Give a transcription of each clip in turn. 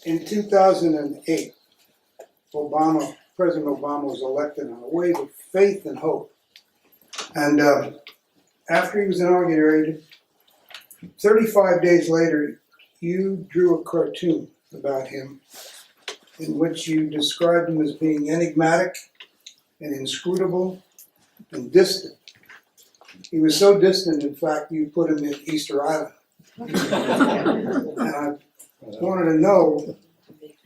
In 2008, President Obama was elected on a wave of faith and hope. And after he was inaugurated, 35 days later, you drew a cartoon about him in which you described him as being enigmatic and inscrutable and distant. He was so distant, in fact, you put him in Easter Island. And I wanted to know,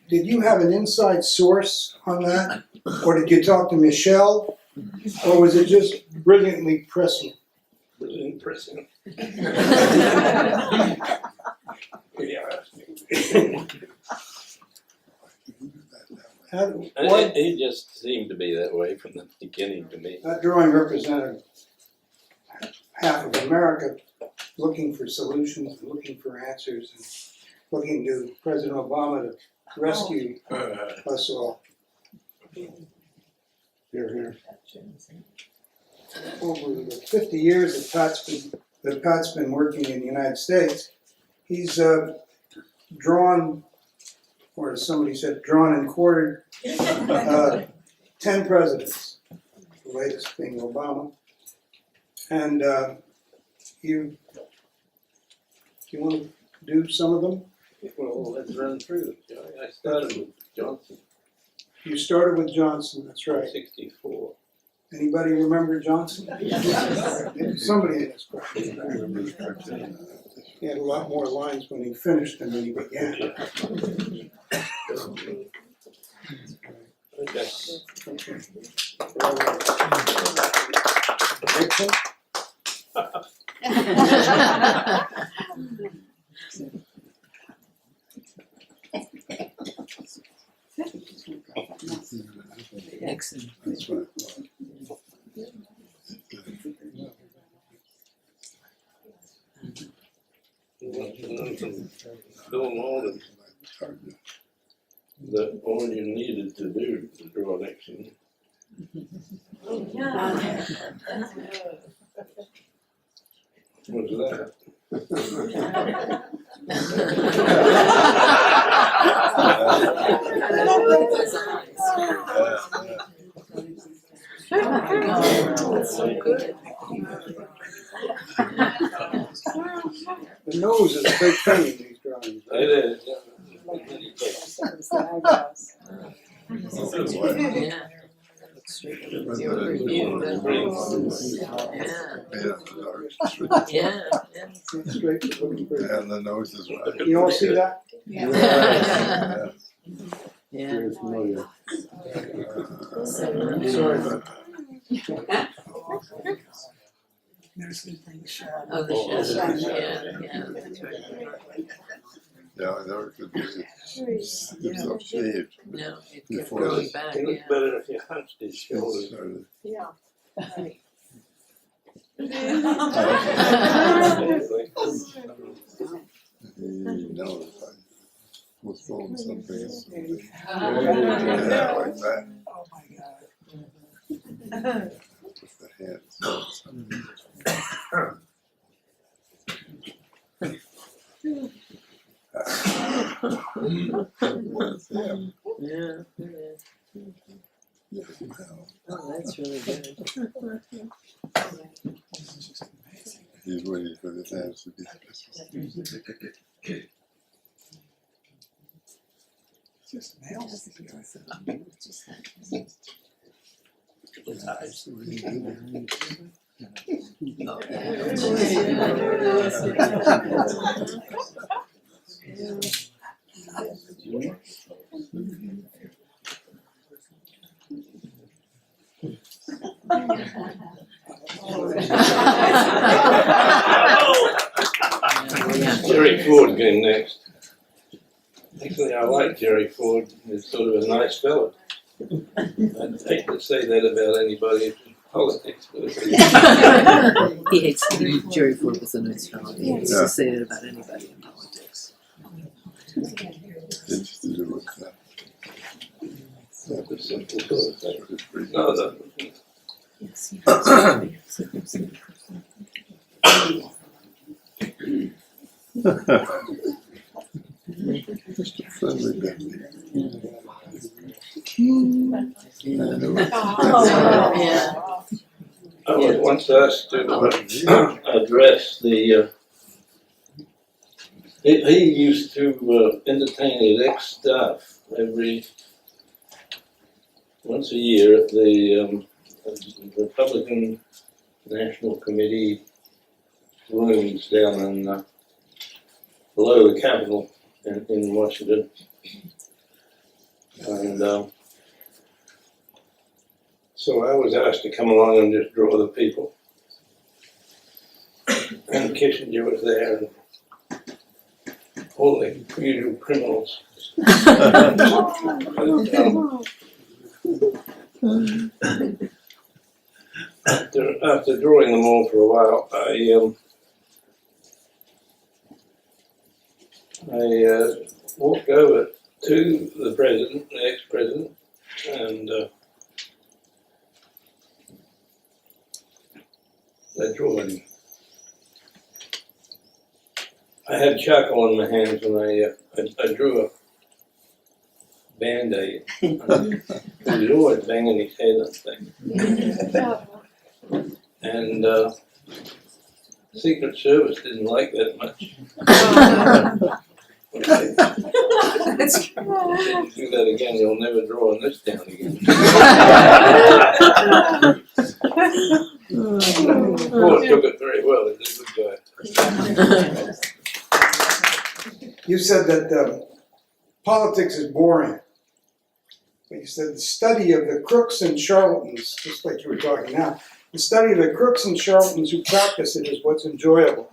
did you have an inside source on that? Or did you talk to Michelle? Or was it just brilliantly prescient? Brilliant prescient. It just seemed to be that way from the beginning to me. That drawing represented half of America looking for solutions, looking for answers, and looking to President Obama to rescue us all. Here, here. Over the 50 years that Pat's been working in the United States, he's drawn, or as somebody said, drawn and quartered 10 presidents, the latest being Obama. And you want to do some of them? Well, let's run through it. I started with Johnson. You started with Johnson, that's right. 64. Anybody remember Johnson? Somebody in this crowd. He had a lot more lines when he finished than when he began. Okay. Nixon? Nixon. That's right. Bill Malden, that all you needed to do to draw Nixon. Was that? That's so good. The nose is a big thing in these drawings. Right? It is. Yeah. Yeah. Straight to looking pretty. And the nose is right. You all see that? Yeah. Very familiar. Sorry about that. Oh, the shadow. Yeah. That's right. Yeah, that could be it's upshaved No, it kept before growing this. back. It looked Yeah. better if you hunched his shoulders. started. He knows I was throwing something. Yeah, like that. Oh my God. With the hands. Yeah. Oh, that's really good. He's waiting for the hands to be. Just nails. Jerry Ford came next. Actually, I like Jerry Ford. He's sort of a nice fellow. I'd hate to say that about anybody in politics, but He hates Jerry Ford was a nice fellow. He hates to say that about anybody in politics. It's to do with that. that's a simple sort of thing. It's pretty No, no. friendly Bentley. Yeah. I was once asked to address the, he used to entertain his ex-staff once a year at the Republican National Committee rooms down in, below the Capitol in Washington. And so I was asked to come along and just draw the people. And Kissinger was there, and all the usual criminals. After drawing them all for a while, I walked over to the president, the ex-president, and I drew him. I had charcoal in my hands and I drew a Band-Aid. He was always banging his head on things. And Secret Service didn't like that much. If you do that again, you'll never draw on this town again. Paul took it very well. He's a good guy. You said that politics is boring. But you said the study of the crooks and charlatans, just like you were talking now, the study of the crooks and charlatans who practice it is what's enjoyable.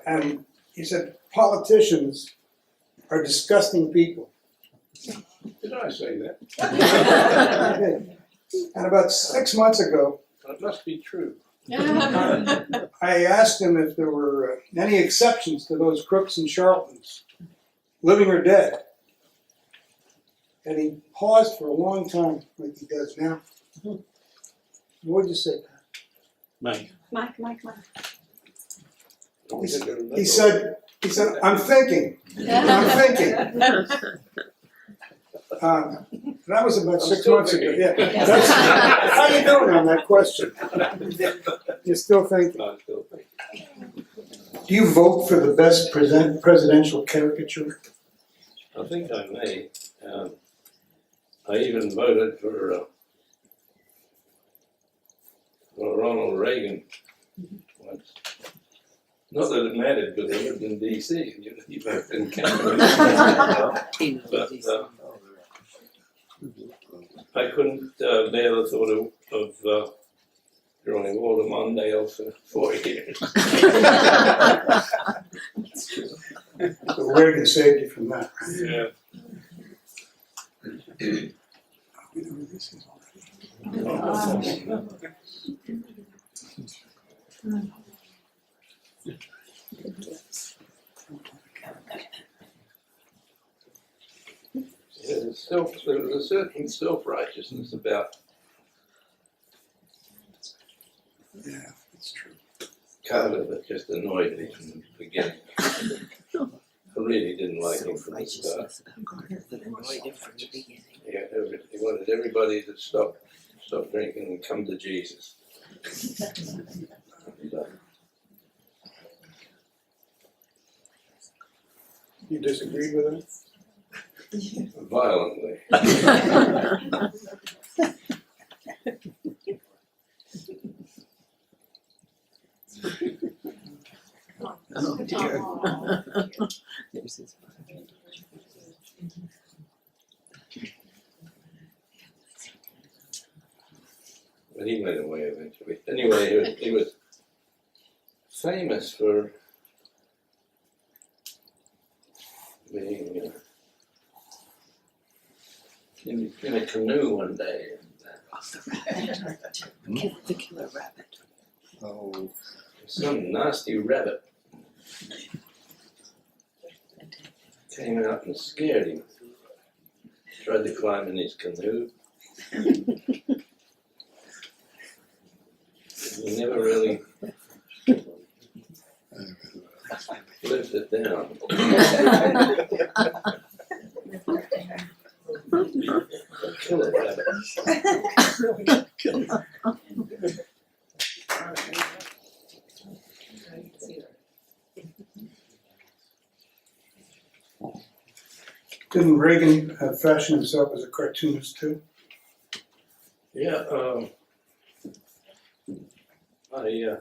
And you said politicians are disgusting people. Did I say that? And about 6 months ago, It must be true. I asked him if there were any exceptions to those crooks and charlatans, living or dead. And he paused for a long time, like he does now. What did you say? Mike. Mike. He said, I'm thinking. That was about 6 months ago. Yeah. How you doing on that question? You're still thinking. I'm still thinking. Do you vote for the best presidential caricature? I think I may. I even voted for Ronald Reagan once. Not that it mattered because I lived in D.C. You voted in Canada. But I couldn't bear the thought of drawing Walter Mondale for 4 years. So Reagan saved you from that, right? Yeah. We know who this is already. There was a certain self-righteousness about Yeah, it's true. Carter that just annoyed me from the beginning. I really didn't like him from the start. Self-righteousness about Carter that annoyed him from the beginning. He wanted everybody to stop drinking and come to Jesus. You disagreed with him? Violently. Oh dear. There's his father. But he went away eventually. Anyway, he was famous for being in a canoe one day. The killer rabbit. Oh, Some nasty rabbit came out and scared him. Tried to climb in his canoe. He never really lived sit down. Kill it, Didn't Reagan fashion himself as a cartoonist too? Yeah, I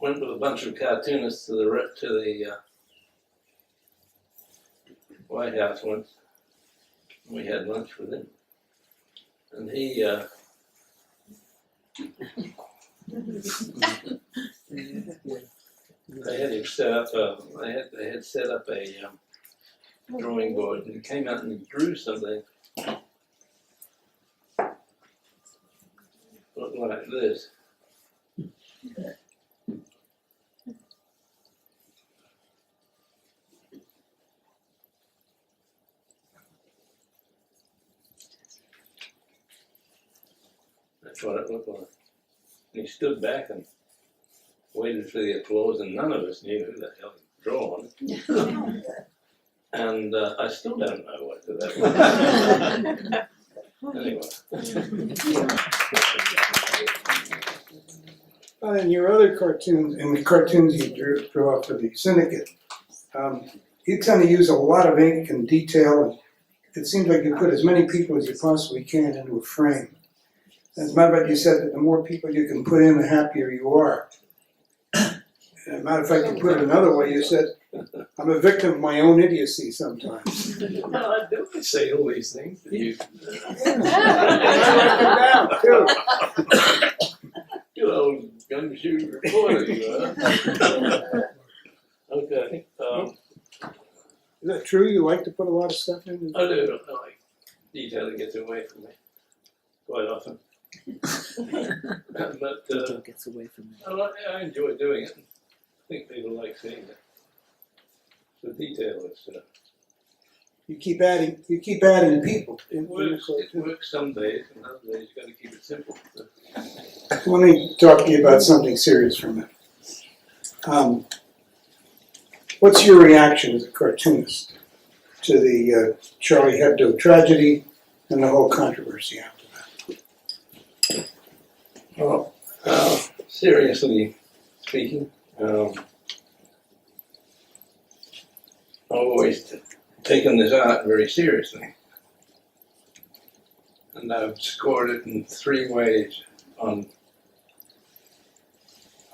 went with a bunch of cartoonists to the White House once. We had lunch with him, and he they had him set up they had set up a drawing board, and he came out and he drew something looked like this. That's what it looked like. And he stood back and waited for the applause, and none of us knew who the hell he'd drawn. And I still don't know what that was. Anyway. In your other cartoons, in the cartoons you drew up for the syndicate, you kind of use a lot of ink and detail, and it seems like you put as many people as you possibly can into a frame. As a matter of fact, you said that the more people you can put in, the happier you are. As a matter of fact, you put it another way. You said, I'm a victim of my own idiocy sometimes. Well, I do say all these things that you. I write them down, too. You old gumshoe reporter, you are. Okay. Is that true? You like to put a lot of stuff in? I do. I like detail that gets away from me quite often. But Detail gets away from me. I enjoy doing it. I think people like seeing it. The detail is. You keep adding people. It works some days, and other days you got to keep it simple. Let me talk to you about something serious for a minute. What's your reaction as a cartoonist to the Charlie Hebdo tragedy and the whole controversy after that? Well, seriously speaking, I've always taken this art very seriously. And I've scored it in 3 ways: on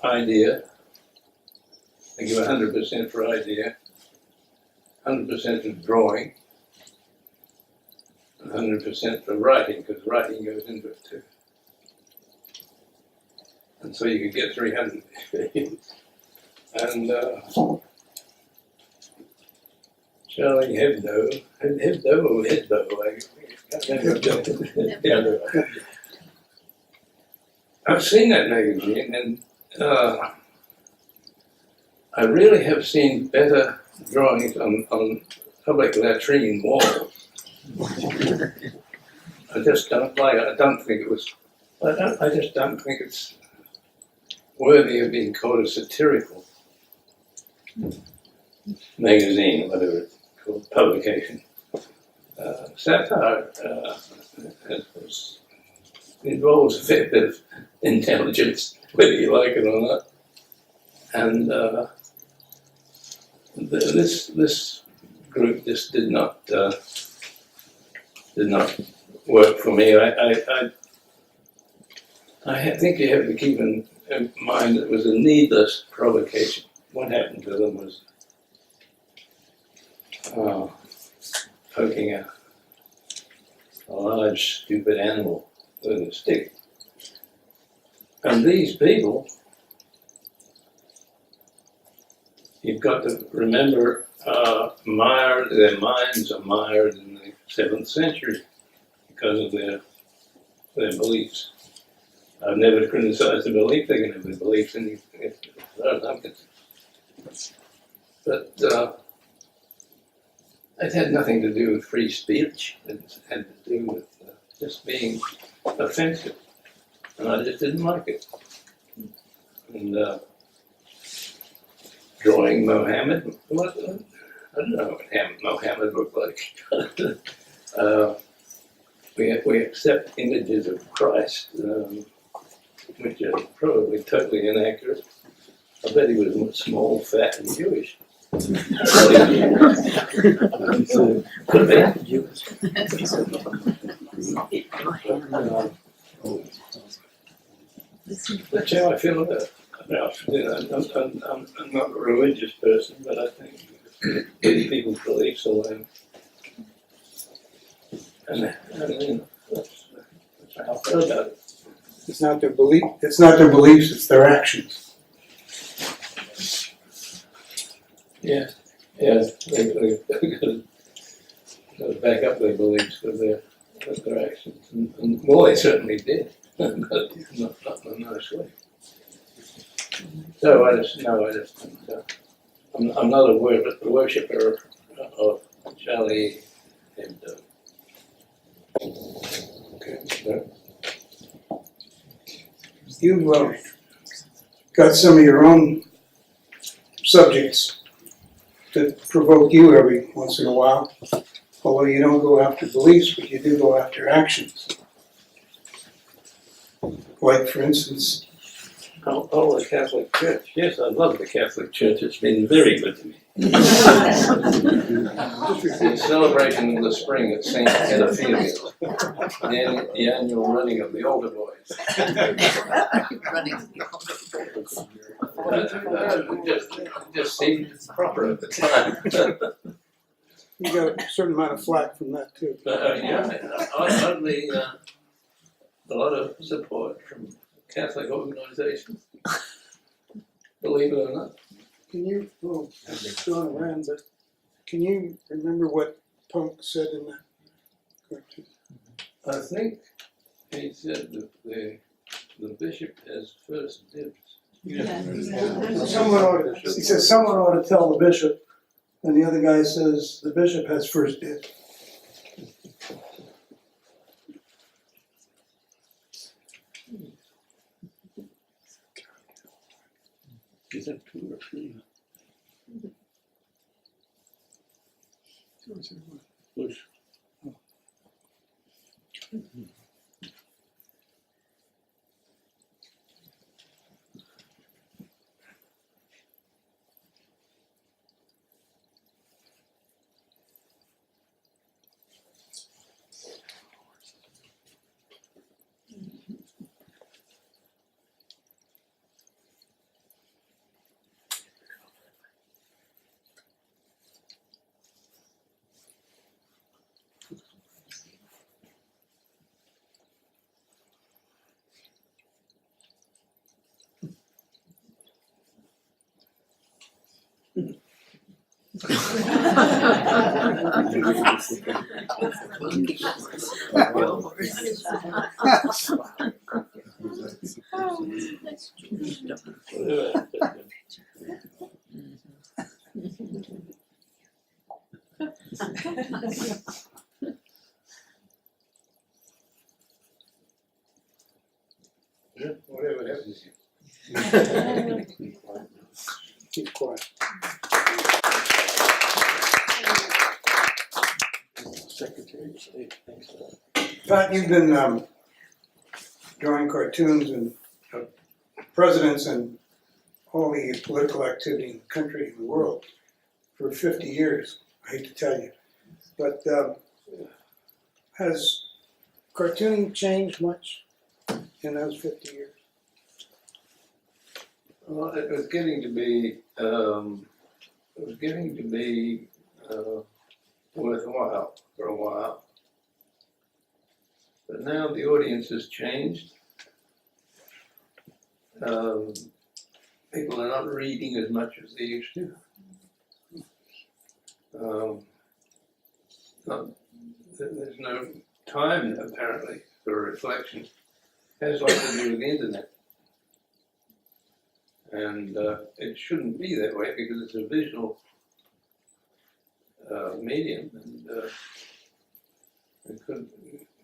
idea, I give 100% for idea, 100% for drawing, and 100% for writing, because writing goes into it too. And so you could get 300. And Charlie Hebdo or Hebdo, I've seen that magazine, and I really have seen better drawings on public latrine walls. I just don't like it. I don't think it was. I just don't think it's worthy of being called a satirical magazine, whatever it's called, publication. Satire involves a fair bit of intelligence, whether you like it or not. And this group just did not work for me. I think you have to keep in mind that it was a needless provocation. What happened to them was poking a large, stupid animal with a stick. And these people, you've got to remember, their minds are mired in the 7th century because of their beliefs. I've never criticized the belief; they can have their beliefs, and as far as I'm concerned. But it had nothing to do with free speech. It had to do with just being offensive, and I just didn't like it. And drawing Mohammed. What, I don't know what Mohammed looked like. We accept images of Christ, which are probably totally inaccurate. I bet he was small, fat, and Jewish. Could be. That's how I feel about I'm not a religious person, but I think people's beliefs alone. And that's how I feel about it. It's not their beliefs, it's their actions. Yeah, they gotta back up their beliefs with their actions. And well, they certainly did, but not in a nice way. So I just think, I'm not a worshipper of Charlie and You've got some of your own subjects that provoke you every once in a while, although you don't go after beliefs, but you do go after actions. Like, for instance, the Catholic Church. Yes, I love the Catholic Church. It's been very good to me. The celebration of the spring at St. Edophilia, the annual running of the altar boys. Just seemed proper at the time. you got a certain amount of flack from that too. Oddly, a lot of support from Catholic organizations, believe it or not. Can you, John around, but can you remember what Punk said in that cartoon? I think he said that the bishop has first dibs. He says someone ought to tell the bishop, and the other guy says the bishop has first dibs. Is that 2 or 3? Bush. Whatever happens. Keep quiet. Secretary of State, thanks for that. Pat, you've been drawing cartoons and presidents and all the political activity in the country and the world for 50 years. I hate to tell you. But has cartooning changed much in those 50 years? Well, it was getting to be worthwhile for a while. But now the audience has changed. People are not reading as much as they used to. There's no time, apparently, for reflection. It has a lot to do with the internet. And it shouldn't be that way because it's a visual medium, and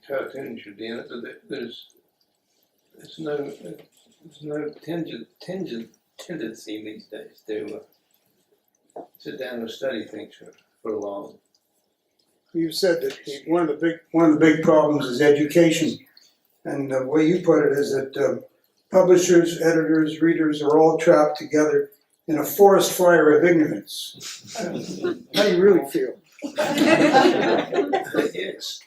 cartoon should be in it, but there's no tendency these days to sit down and study things for a while. You said that one of the big problems is education, and the way you put it is that publishers, editors, readers are all trapped together in a forest fire of ignorance. How do you really feel? Yes.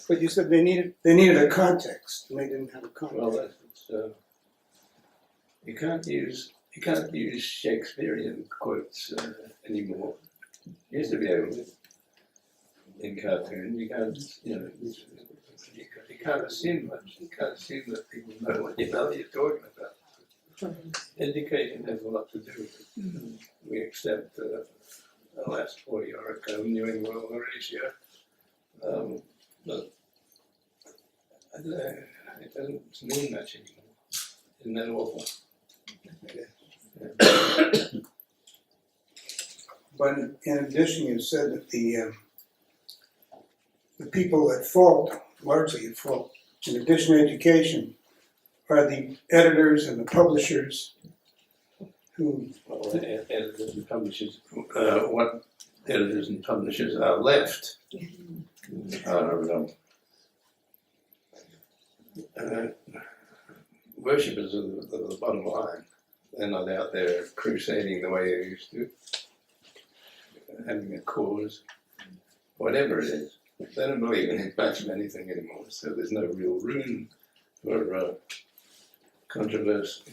But you said they needed a context, and they didn't have a context. Well, that's you can't use Shakespearean quotes anymore. You used to be able to in cartoon. You can't, you can't assume much. You can't assume that people know what you're talking about. Education has a lot to do with it. We accept the last 40 article New England Horatio, but it doesn't mean much anymore. Isn't that awful? Yeah. But in addition, you said that the people at fault, largely at fault, in addition to education, are the editors and the publishers who. Well, editors and publishers, what editors and publishers are left are worshippers of the bottom line. They're not out there crusading the way they used to, having a cause, whatever it is. They don't believe in much of anything anymore, so there's no real room for controversy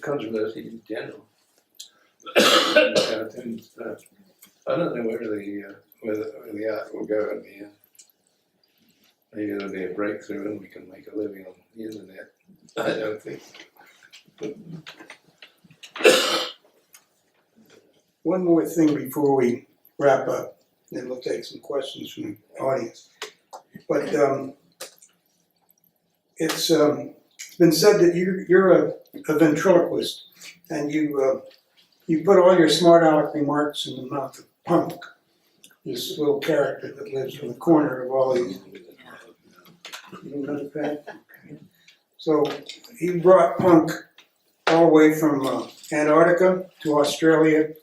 in general. Cartoons, I don't know where the art will go in the end. Maybe there'll be a breakthrough and we can make a living on the internet. I don't think. One more thing before we wrap up, then we'll take some questions from the audience. But it's been said that you're a ventriloquist, and you put all your smart aleck remarks in the mouth of Punk, this little character that lives in the corner of all these. You know that? So he brought Punk all the way from Antarctica to Australia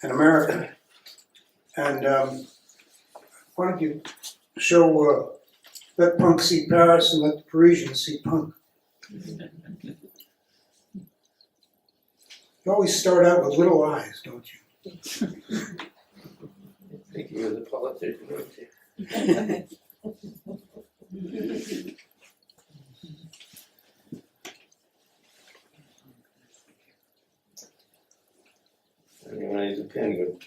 and America. And why don't you show, let Punk see Paris and let the Parisians see Punk. You always start out with little eyes, don't you? Think you was a politician, weren't you? Anyway, he's a penguin.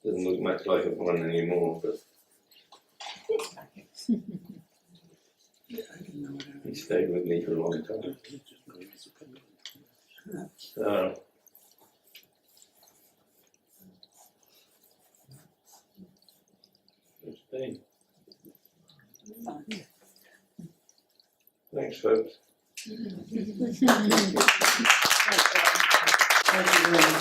Doesn't look much like a one anymore, but he stayed with me for a long time. So, thanks, folks. Thank you very much.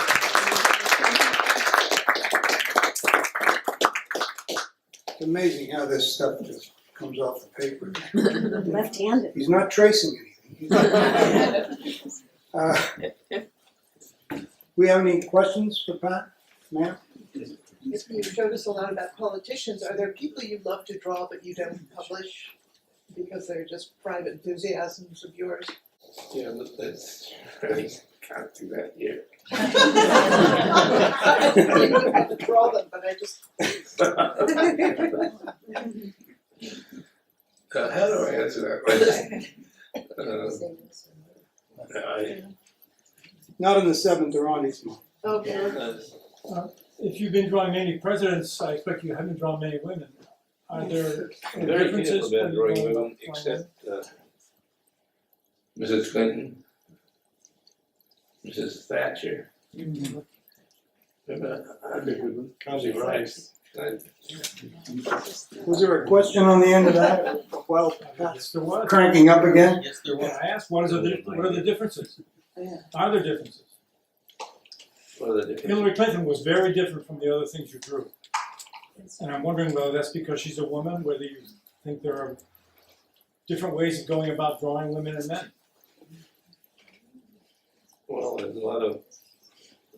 It's amazing how this stuff just comes off the paper. Left-handed. He's not tracing anything. We have any questions for Pat, ma'am? You showed us a lot about politicians. Are there people you love to draw but you don't publish because they're just private enthusiasms of yours? Yeah, but that's really can't do that here. I would have to draw them, but I just. How do I answer that question? Not in the 7th or on this month. Okay. If you've been drawing many presidents, I expect you haven't drawn many women. Are there I'm very differences careful about when drawing you go women, drawing except Mrs. Clinton, Mrs. Thatcher. Cozy Rice. Was there a question on the end of that? Well, Yes, there was. cranking up again? Yes, there Yeah, was. I asked, what are the differences? Yeah. Are there differences? What are the differences? Hillary Clinton was very different from the other things you drew. And I'm wondering whether that's because she's a woman, whether you think there are different ways of going about drawing women and men. Well, there's a lot of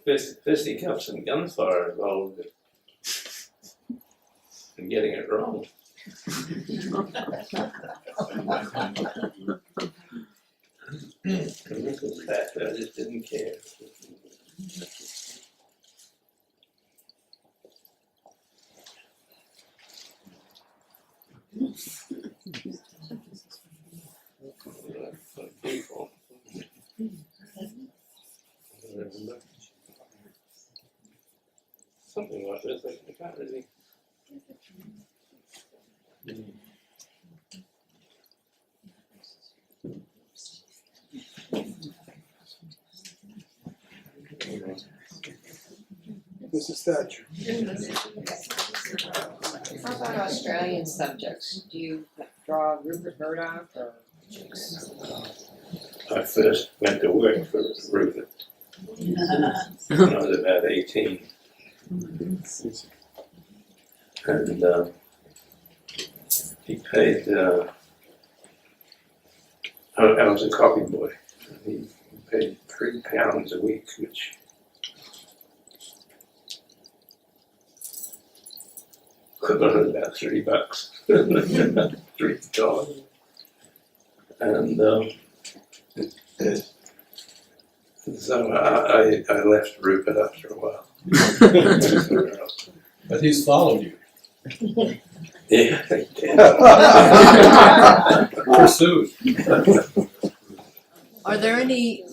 fisticuffs and gunfire involved in getting it wrong. And this was that, I just didn't care. People. Something like this, I can't really. Mrs. Thatcher. How about Australian subjects? Do you draw Rupert Murdoch or? I first went to work for Rupert when I was about 18. And he paid, I was a copy boy. He paid £3 a week, which equivalent about $3. $3. And so I left Rupert after a while. But he's followed you, Yeah. pursued. Are there any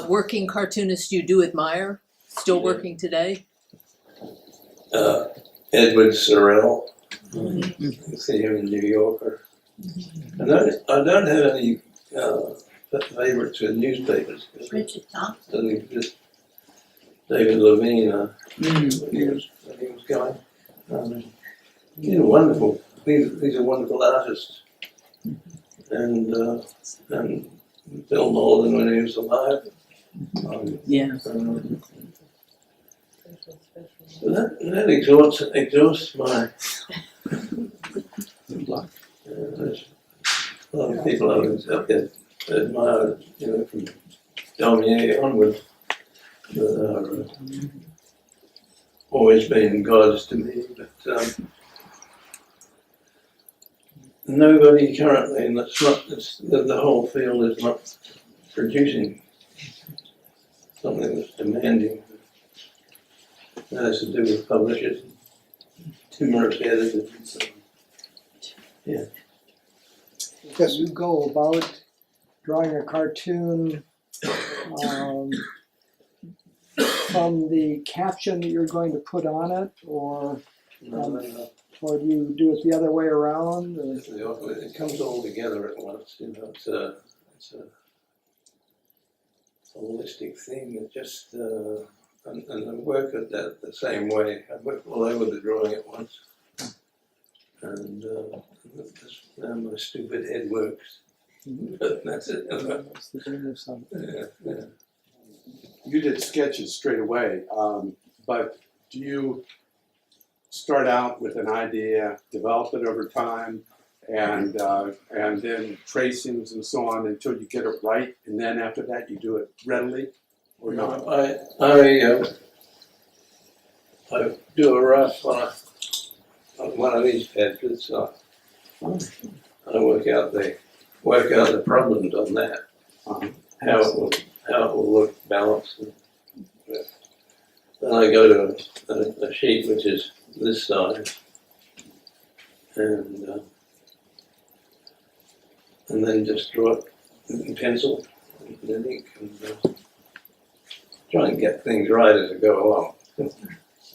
working cartoonists you do admire, still working today? Edward Sorrell, you see him in New York. I don't have any favorites in newspapers. Richard Thompson. Just David Levine, when he was going. He's wonderful. He's a wonderful artist. And Bill Malden when he was alive. Yeah. So that exhausts my. There's a lot of people I admire, from Daumier onward, that are always been gods to me, but nobody currently, and the whole field is not producing something that's demanding. That has to do with publishers, timorous editors, and so on. Yeah. Yes, You go about drawing a cartoon from the caption that you're going to put on it, or do you do it the other way around? Or? It comes all together at once, it's a holistic thing. It just and I work at that the same way. I work all over the drawing at once, and that's how my stupid head works. That's it. That's the thing of something. Yeah. You did sketches straight away, but do you start out with an idea, develop it over time, and then tracings and so on until you get it right, and then after that you do it readily, or not? I do a rough on one of these pages. I work out the problems on that. How it will look balanced. Then I go to a sheet which is this size, and then just draw it in pencil and ink, and try and get things right as I go along.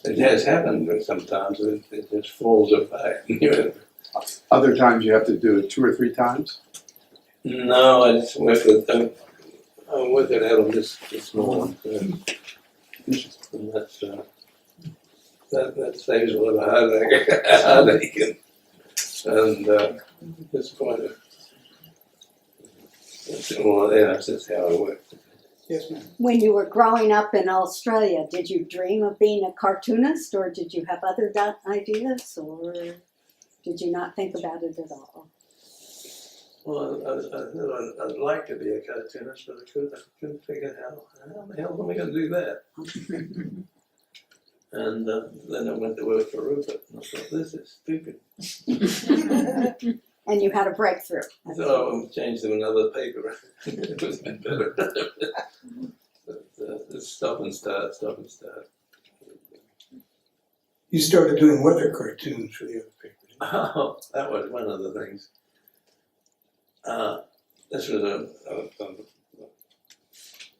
It has happened, but sometimes it just falls apart. Other times you have to do it 2 or 3 times? No, I just work it out on this small. And that saves a lot of heartache and this point of, that's just how I work. yes, ma'am. When you were growing up in Australia, did you dream of being a cartoonist, or did you have other ideas, or did you not think about it at all? Well, I thought I'd like to be a cartoonist, but I couldn't figure how the hell am I going to do that? And then I went to work for Rupert, and I thought, this is stupid. And you had a breakthrough. So I changed to another paper. It was a bit better. But it's stop and start. You started doing weather cartoons for the other paper, didn't you? Oh, that was one of the things. This was a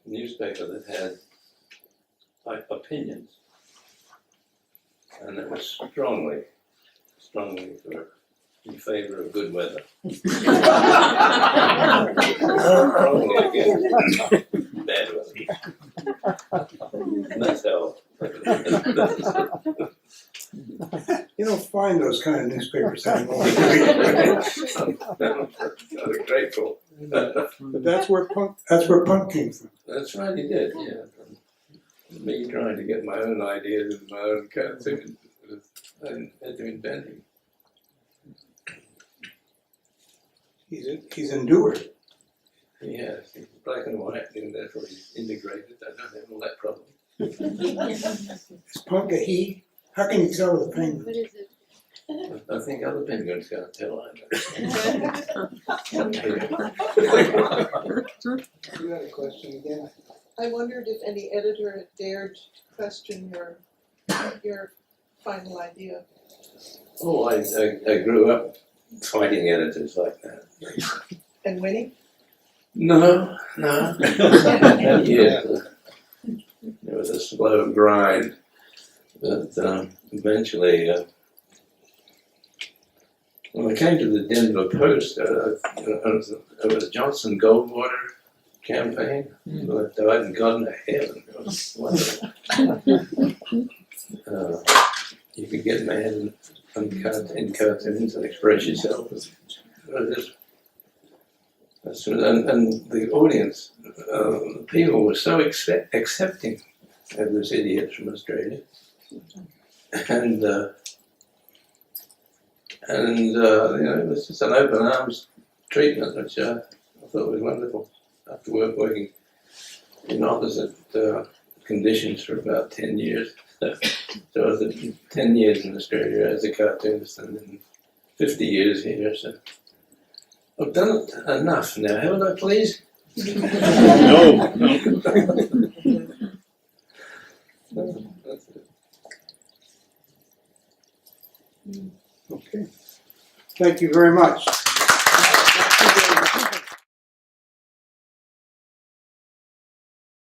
newspaper that had like opinions, and it was strongly in favor of good weather. Strongly against bad weather. And that's how. You don't find those kind of newspapers anymore. I'm grateful. But that's where punk came from. That's right, he did, yeah. Me trying to get my own ideas and my own cartoons, I had to invent him. He's endured. He has, he's black and white, and therefore he's integrated. I don't have all that problem. Is Punk a he? How can you tell with a penguin? What is it? I think other penguins can't tell either. You had a question again? I wondered if any editor dared question your final idea. Oh, I grew up fighting editors like that. And winning? No. Yes. It was a slow grind, but eventually, when I came to the Denver Post, it was a Johnson Goldwater campaign. But I hadn't gotten to heaven. It was wonderful. You could get mad in cartoons and express yourself. And the audience, people were so accepting of this idiot from Australia, and you know, it was just an open arms treatment, which I thought was wonderful. After working in opposite conditions for about 10 years, so I was 10 years in Australia as a cartoonist, and then 50 years here. So I've done it enough now, haven't I, please? No. That's it. Okay. Thank you very much.